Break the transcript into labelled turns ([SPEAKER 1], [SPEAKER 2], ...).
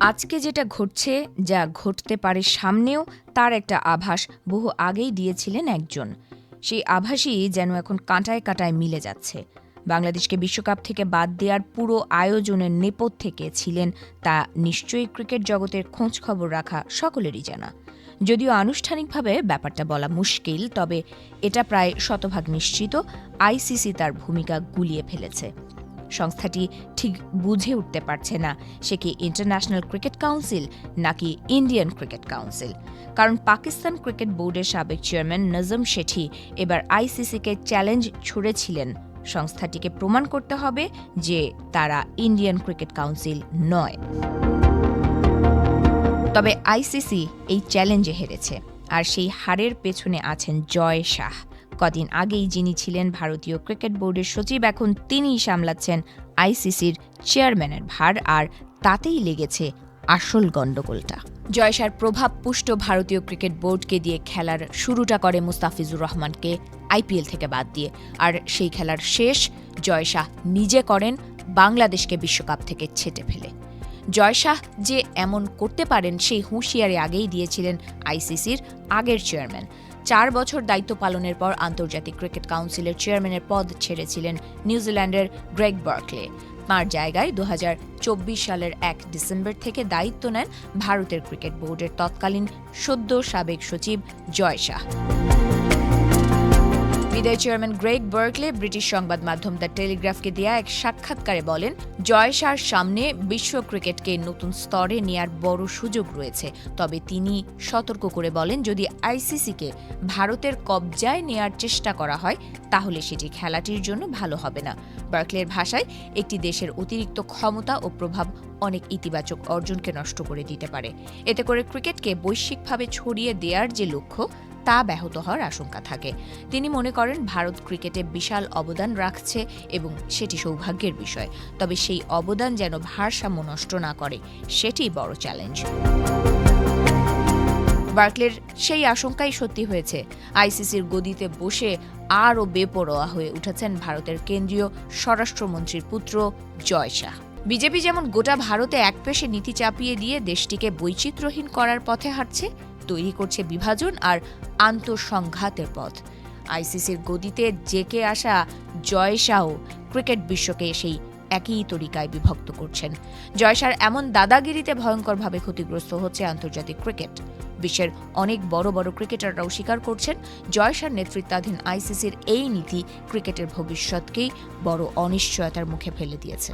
[SPEAKER 1] আজকে যেটা ঘটছে, যা ঘটতে পারে সামনেও, তার একটা আভাস বহু আগেই দিয়েছিলেন একজন। সেই আভাসই যেন এখন কাঁটায় কাঁটায় মিলে যাচ্ছে। বাংলাদেশকে বিশ্বকাপ থেকে বাদ দেওয়ার পুরো আয়োজনের নেপথ্যে কে ছিলেন তা নিশ্চয়ই ক্রিকেট জগতের খোঁজ খবর রাখা সকলেরই জানা। যদিও আনুষ্ঠানিকভাবে ব্যাপারটা বলা মুশকিল, তবে এটা প্রায় শতভাগ নিশ্চিত আইসিসি তার ভূমিকা গুলিয়ে ফেলেছে। সংস্থাটি ঠিক বুঝে উঠতে পারছে না সে কি ইন্টারন্যাশনাল ক্রিকেট কাউন্সিল নাকি ইন্ডিয়ান ক্রিকেট কাউন্সিল। কারণ পাকিস্তান ক্রিকেট বোর্ডের সাবেক চেয়ারম্যান নজম শেঠি এবার আইসিসিকে চ্যালেঞ্জ ছুড়েছিলেন সংস্থাটিকে প্রমাণ করতে হবে যে তারা ইন্ডিয়ান ক্রিকেট কাউন্সিল নয়। তবে আইসিসি এই চ্যালেঞ্জে হেরেছে, আর সেই হারের পেছনে আছেন জয় শাহ। কদিন আগেই যিনি ছিলেন ভারতীয় ক্রিকেট বোর্ডের সচিব, এখন তিনিই সামলাচ্ছেন আইসিসির চেয়ারম্যানের ভার, আর তাতেই লেগেছে আসল গণ্ডগোলটা। জয় শাহর প্রভাব পুষ্ট ভারতীয় ক্রিকেট বোর্ডকে দিয়ে খেলার শুরুটা করে মুস্তাফিজুর রহমানকে আইপিএল থেকে বাদ দিয়ে, আর সেই খেলার শেষ জয় শাহ নিজে করেন বাংলাদেশকে বিশ্বকাপ থেকে ছেঁটে ফেলে। জয় শাহ যে এমন করতে পারেন সেই হুঁশিয়ারি আগেই দিয়েছিলেন আইসিসির আগের চেয়ারম্যান। 4 বছর দায়িত্ব পালনের পর আন্তর্জাতিক ক্রিকেট কাউন্সিলের চেয়ারম্যানের পদ ছেড়েছিলেন নিউজিল্যান্ডের গ্রেগ বার্কলে। তাঁর জায়গায় 2024 সালের 1 ডিসেম্বর থেকে দায়িত্ব নেন ভারতের ক্রিকেট বোর্ডের তৎকালীন সদ্য সাবেক সচিব জয় শাহ। বিদায়ী চেয়ারম্যান গ্রেগ বার্কলে ব্রিটিশ সংবাদ মাধ্যম দ্য টেলিগ্রাফকে দেয়া এক সাক্ষাৎকারে বলেন, জয় শাহর সামনে বিশ্ব ক্রিকেটকে নতুন স্তরে নেয়ার বড় সুযোগ রয়েছে। তবে তিনি সতর্ক করে বলেন, যদি আইসিসিকে ভারতের কবজায় নেয়ার চেষ্টা করা হয় তাহলে সেটি খেলাটির জন্য ভালো হবে না। বার্কলের ভাষায়, একটি দেশের অতিরিক্ত ক্ষমতা ও প্রভাব অনেক ইতিবাচক অর্জনকে নষ্ট করে দিতে পারে। এতে করে ক্রিকেটকে বৈশ্বিকভাবে ছড়িয়ে দেওয়ার যে লক্ষ্য তা ব্যাহত হওয়ার আশঙ্কা থাকে। তিনি মনে করেন ভারত ক্রিকেটে বিশাল অবদান রাখছে এবং সেটি সৌভাগ্যের বিষয়, তবে সেই অবদান যেন ভারসাম্য নষ্ট না করে, সেটি বড় চ্যালেঞ্জ। বার্কলের সেই আশঙ্কাই সত্যি হয়েছে। আইসিসির গদিতে বসে আরও বেপরোয়া হয়ে উঠেছেন ভারতের কেন্দ্রীয় স্বরাষ্ট্রমন্ত্রীর পুত্র জয় শাহ। বিজেপি যেমন গোটা ভারতে একপেশে নীতি চাপিয়ে দিয়ে দেশটিকে বৈচিত্র্যহীন করার পথে হাঁটছে, তৈরি করছে বিভাজন আর আন্তঃসংঘাতের পথ, আইসিসির গদিতে জেকে আসা জয় শাহ ক্রিকেট বিশ্বকে সেই একই তরিকায় বিভক্ত করছেন। জয় শাহর এমন দাদাগিরিতে ভয়ঙ্করভাবে ক্ষতিগ্রস্ত হচ্ছে আন্তর্জাতিক ক্রিকেট। বিশ্বের অনেক বড় বড় ক্রিকেটাররাও স্বীকার করছেন, জয় শাহর নেতৃত্বাধীন আইসিসির এই নীতি ক্রিকেটের ভবিষ্যৎকেই বড় অনিশ্চয়তার মুখে ফেলে দিয়েছে।